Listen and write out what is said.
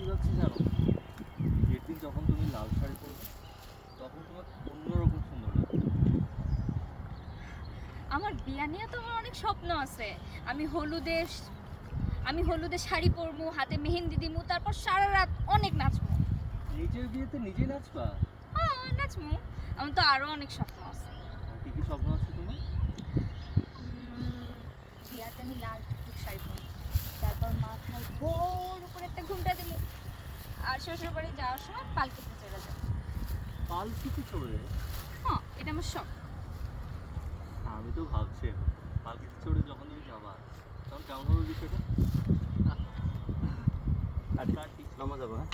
কি ভাবছি জানো? বিয়ের দিন যখন তুমি লাল শাড়ি পরবে তখন তোমার অন্যরকম সুন্দর লাগবে। আমার বিয়া নিয়ে তো আমার অনেক স্বপ্ন আছে। আমি হলুদে আমি হলুদে শাড়ি পরবো, হাতে মেহেন্দি দিমু, তারপর সারা রাত অনেক নাচবো। নিজের বিয়েতে নিজেই নাচবা? হ্যাঁ, নাচবো। আমার তো আরো অনেক স্বপ্ন আছে। আর কি কি স্বপ্ন আছে তোমার? বিয়াতে আমি লাল টুকটুক শাড়ি পরবো, তারপর মাথায় বড় করে একটা ঘুমটা দিমু, আর শ্বশুর বাড়ি যাওয়ার সময় পালকিতে চলে যাবো। পালকিতে চড়ে? হ্যাঁ, এটা আমার শখ। আমি তো ভাবছি এখন পালকিতে চড়ে যখন তুমি যাবা তখন কেমন হবে বিষয়টা? আরে কার ঠিক নামা যাবো, হ্যাঁ?